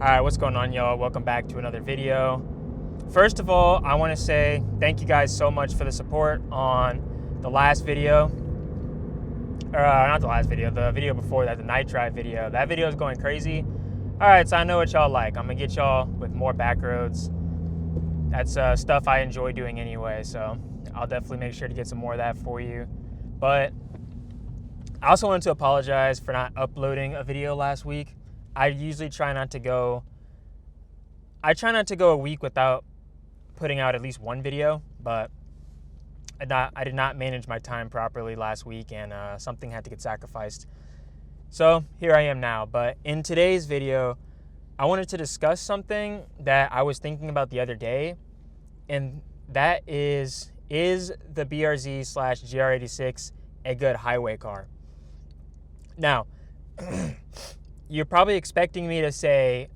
All right, what's going on, y'all? Welcome back to another video. First of all, I want to say thank you guys so much for the support on the last video. Not the last video, the video before that, the night drive video. That video is going crazy. All right, so I know what y'all like. I'm gonna get y'all with more back roads. That's stuff I enjoy doing anyway, so I'll definitely make sure to get some more of that for you. But I also wanted to apologize for not uploading a video last week. I usually try not to go a week without putting out at least one video, but I did not manage my time properly last week, and something had to get sacrificed. So here I am now. But in today's video, I wanted to discuss something that I was thinking about the other day, and that is the BRZ/GR86 a good highway car? Now, you're probably expecting me to say,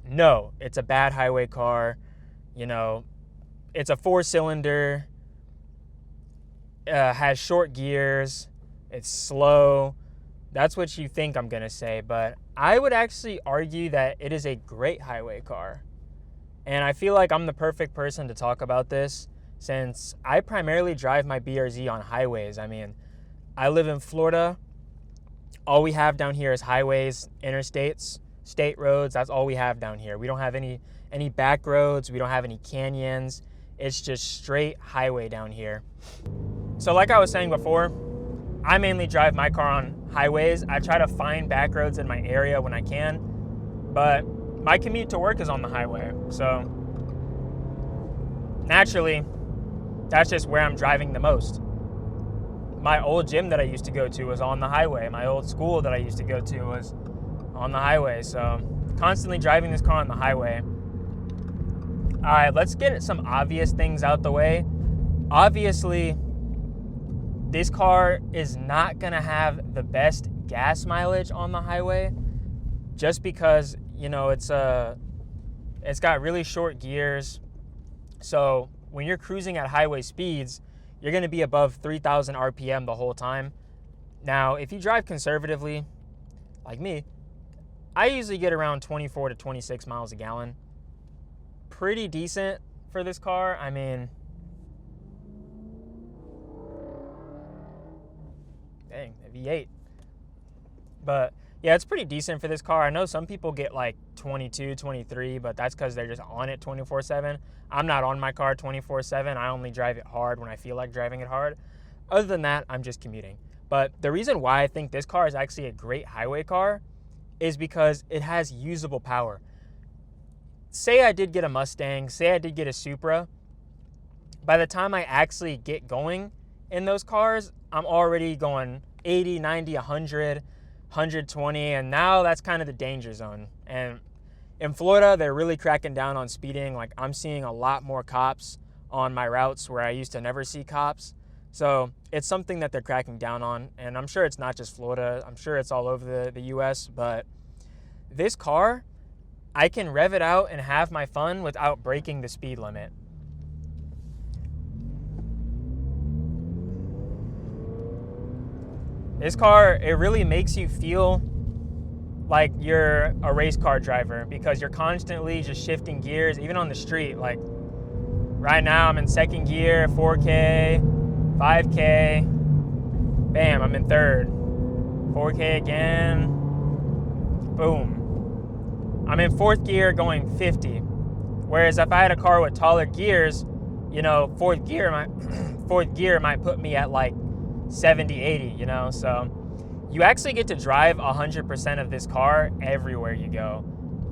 no, it's a bad highway car. You know, it's a 4-cylinder, has short gears, it's slow. That's what you think I'm going to say, but I would actually argue that it is a great highway car. And I feel like I'm the perfect person to talk about this, since I primarily drive my BRZ on highways. I mean, I live in Florida. All we have down here is highways, interstates, state roads. That's all we have down here. We don't have any back roads. We don't have any canyons. It's just straight highway down here. So like I was saying before, I mainly drive my car on highways. I try to find back roads in my area when I can, but my commute to work is on the highway. So naturally, that's just where I'm driving the most. My old gym that I used to go to was on the highway. My old school that I used to go to was on the highway. So constantly driving this car on the highway. All right, let's get some obvious things out the way. Obviously, this car is not gonna have the best gas mileage on the highway, just because, you know, it's got really short gears. So when you're cruising at highway speeds, you're going to be above 3,000 RPM the whole time. Now, if you drive conservatively, like me, I usually get around 24 to 26 miles a gallon. Pretty decent for this car. I mean, dang, a V8. But yeah, it's pretty decent for this car. I know some people get like 22, 23, but that's because they're just on it 24/7. I'm not on my car 24/7. I only drive it hard when I feel like driving it hard. Other than that, I'm just commuting. But the reason why I think this car is actually a great highway car is because it has usable power. Say I did get a Mustang, say I did get a Supra, by the time I actually get going in those cars, I'm already going 80, 90, 100, 120, and now that's kind of the danger zone. And in Florida, they're really cracking down on speeding. Like, I'm seeing a lot more cops on my routes where I used to never see cops. So it's something that they're cracking down on, and I'm sure it's not just Florida. I'm sure it's all over the US, but this car, I can rev it out and have my fun without breaking the speed limit. This car, it really makes you feel like you're a race car driver, because you're constantly just shifting gears, even on the street. Like right now, I'm in second gear, 4K, 5K, bam, I'm in third, 4K again, boom. I'm in fourth gear going 50. Whereas if I had a car with taller gears, you know, fourth gear might put me at like 70, 80, you know? So you actually get to drive 100% of this car everywhere you go.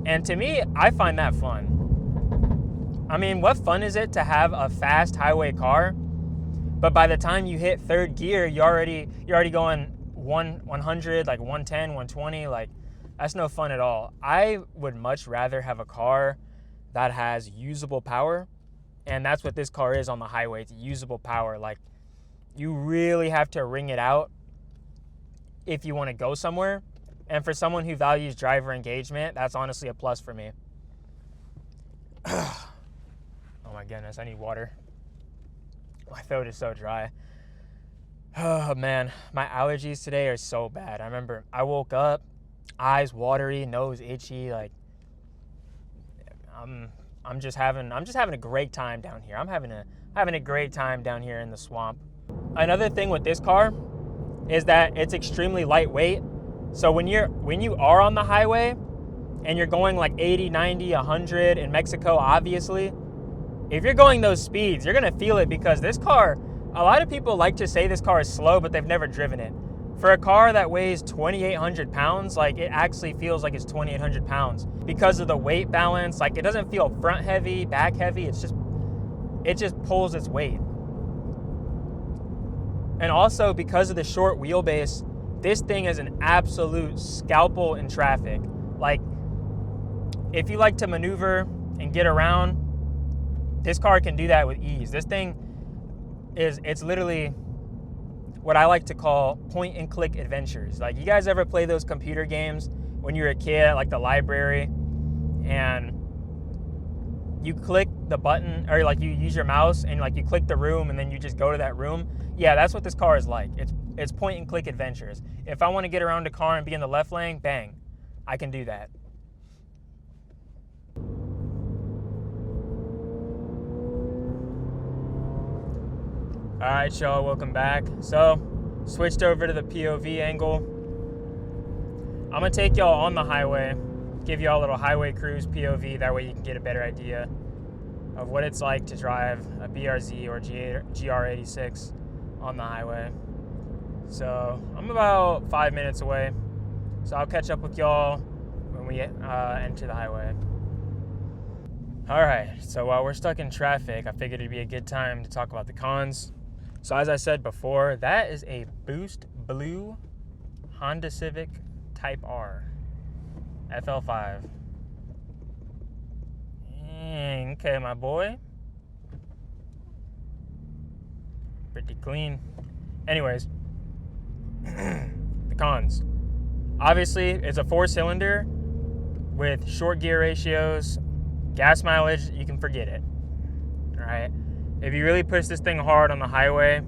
And to me, I find that fun. I mean, what fun is it to have a fast highway car, but by the time you hit third gear, you're already going 100, like 110, 120, like that's no fun at all. I would much rather have a car that has usable power, and that's what this car is on the highway. It's usable power. Like, you really have to wring it out if you want to go somewhere. And for someone who values driver engagement, that's honestly a plus for me. Oh my goodness, I need water. My throat is so dry. Oh man, my allergies today are so bad. I remember I woke up, eyes watery, nose itchy, like I'm just having a great time down here. I'm having a great time down here in the swamp. Another thing with this car is that it's extremely lightweight. So when you are on the highway and you're going like 80, 90, 100 in Mexico, obviously, if you're going those speeds, you're gonna feel it, because this car, a lot of people like to say this car is slow, but they've never driven it. For a car that weighs 2,800 pounds, like, it actually feels like it's 2,800 pounds because of the weight balance. Like, it doesn't feel front heavy, back heavy. It just pulls its weight. And also, because of the short wheelbase, this thing is an absolute scalpel in traffic. Like, if you like to maneuver and get around, this car can do that with ease. This thing it's literally what I like to call point and click adventures. Like, you guys ever play those computer games when you were a kid at like the library, and you click the button, or like you use your mouse and like you click the room and then you just go to that room? Yeah, that's what this car is like. It's point and click adventures. If I want to get around a car and be in the left lane, bang, I can do that. All right, y'all, welcome back. So, switched over to the POV angle. I'm gonna take y'all on the highway, give y'all a little highway cruise POV. That way you can get a better idea of what it's like to drive a BRZ or GR86 on the highway. So, I'm about 5 minutes away. So I'll catch up with y'all when we enter the highway. All right, so while we're stuck in traffic, I figured it'd be a good time to talk about the cons. So as I said before, that is a Boost Blue Honda Civic Type R FL5. Okay, my boy. Pretty clean. Anyways, the cons. Obviously, it's a 4-cylinder with short gear ratios. Gas mileage, you can forget it. All right. If you really push this thing hard on the highway,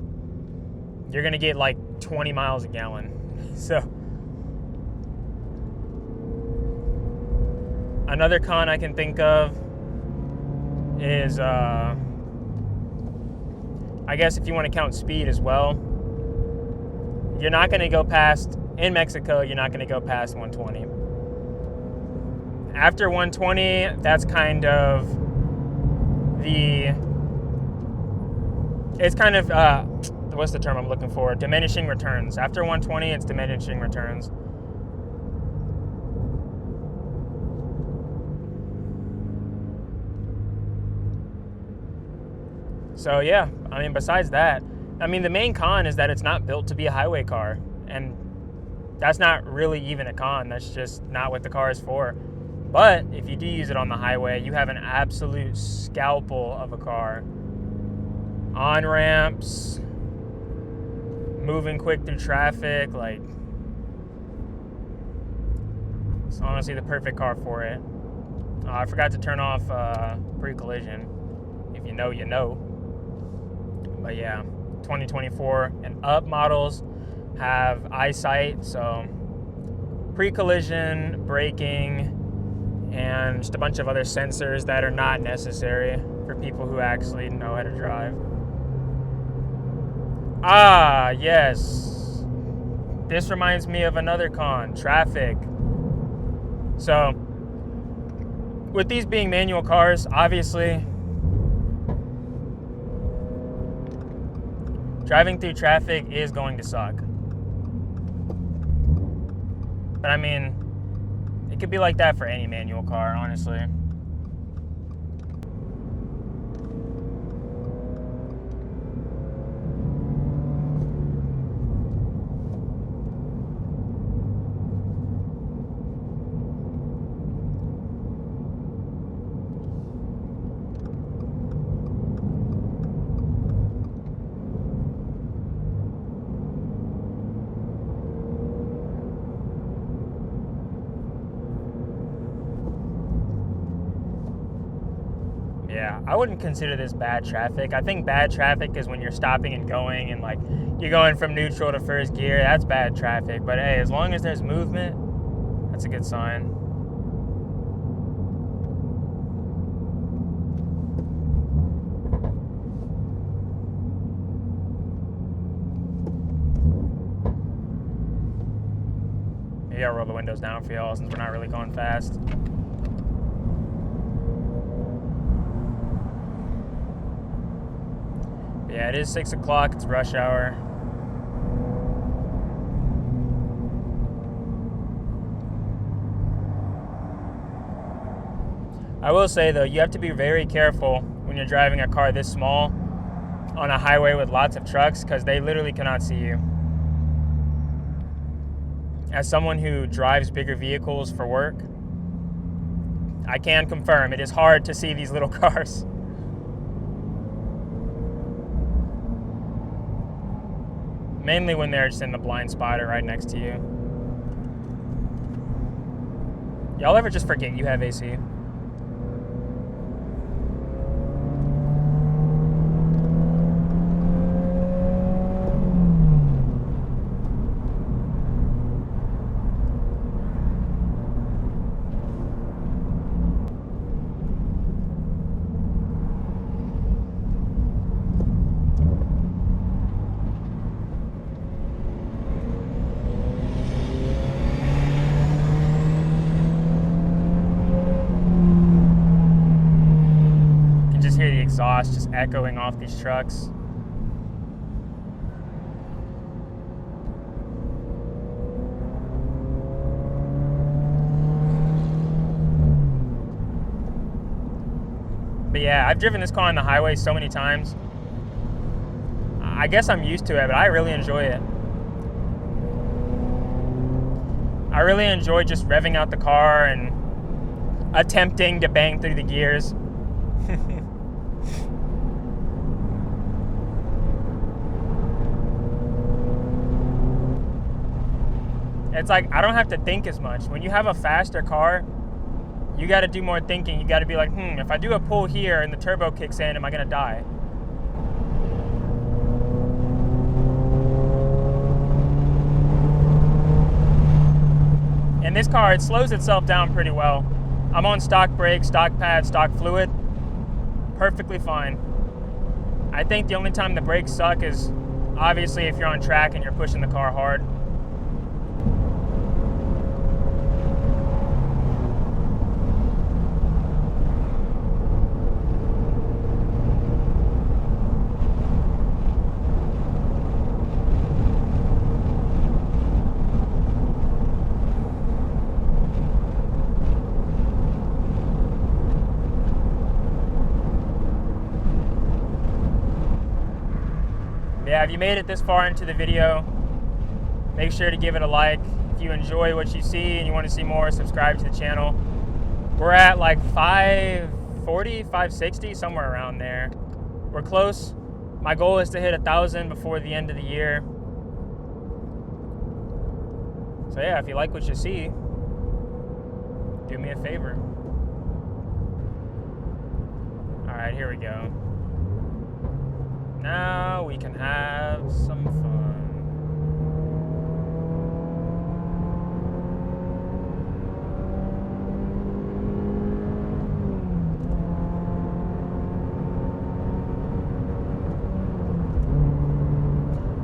you're gonna get like 20 miles a gallon. So, another con I can think of is, I guess if you want to count speed as well, you're not gonna go past, in Mexico, you're not gonna go past 120. After 120, that's kind of it's kind of, what's the term I'm looking for? Diminishing returns. After 120, it's diminishing returns. So yeah, I mean, besides that, I mean, the main con is that it's not built to be a highway car. And that's not really even a con. That's just not what the car is for. But if you do use it on the highway, you have an absolute scalpel of a car. On ramps, moving quick through traffic, like, it's honestly the perfect car for it. I forgot to turn off pre-collision. If you know, you know. But yeah, 2024 and up models have eyesight, so pre-collision, braking, and just a bunch of other sensors that are not necessary for people who actually know how to drive. Ah, yes. This reminds me of another con, traffic. So, with these being manual cars, obviously, driving through traffic is going to suck. But I mean, it could be like that for any manual car, honestly. Yeah, I wouldn't consider this bad traffic. I think bad traffic is when you're stopping and going and like you're going from neutral to first gear. That's bad traffic. But hey, as long as there's movement, that's a good sign. Maybe I'll roll the windows down for y'all since we're not really going fast. But yeah, it is 6 o'clock. It's rush hour. I will say, though, you have to be very careful when you're driving a car this small on a highway with lots of trucks because they literally cannot see you. As someone who drives bigger vehicles for work, I can confirm it is hard to see these little cars. Mainly when they're just in the blind spot or right next to you. Y'all ever just forget you have AC? Exhaust just echoing off these trucks. But yeah, I've driven this car on the highway so many times. I guess I'm used to it, but I really enjoy it. I really enjoy just revving out the car and attempting to bang through the gears. It's like I don't have to think as much. When you have a faster car, you got to do more thinking. You got to be like, if I do a pull here and the turbo kicks in, am I going to die? In this car, it slows itself down pretty well. I'm on stock brakes, stock pads, stock fluid. Perfectly fine. I think the only time the brakes suck is obviously if you're on track and you're pushing the car hard. Yeah, if you made it this far into the video, make sure to give it a like. If you enjoy what you see and you want to see more, subscribe to the channel. We're at like 540, 560, somewhere around there. We're close. My goal is to hit 1,000 before the end of the year. So yeah, if you like what you see, do me a favor. All right, here we go. Now we can have some fun.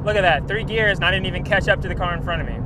Look at that, 3 gears and I didn't even catch up to the car in front of me.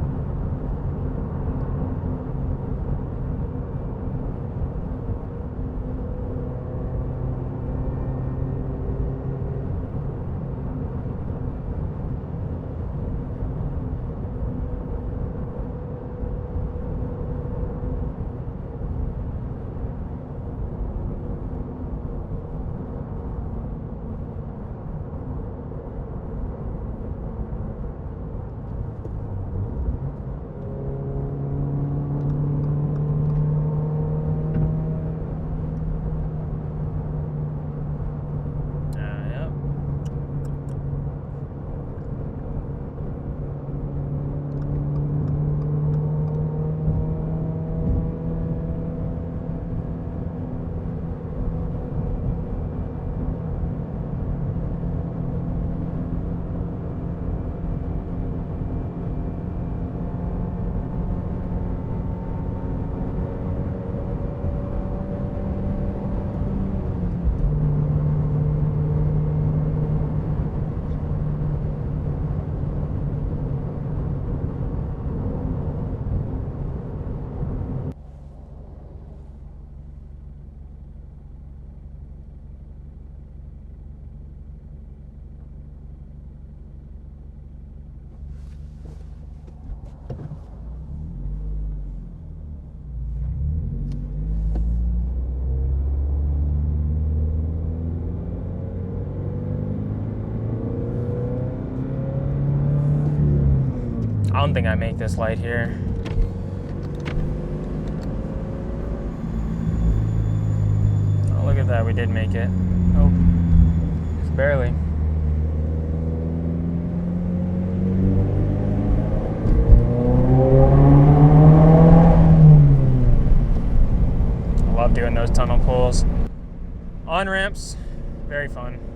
don't think I make this light here. Oh, look at that, we did make it. Oh, just barely. I love doing those tunnel pulls. On ramps, very fun.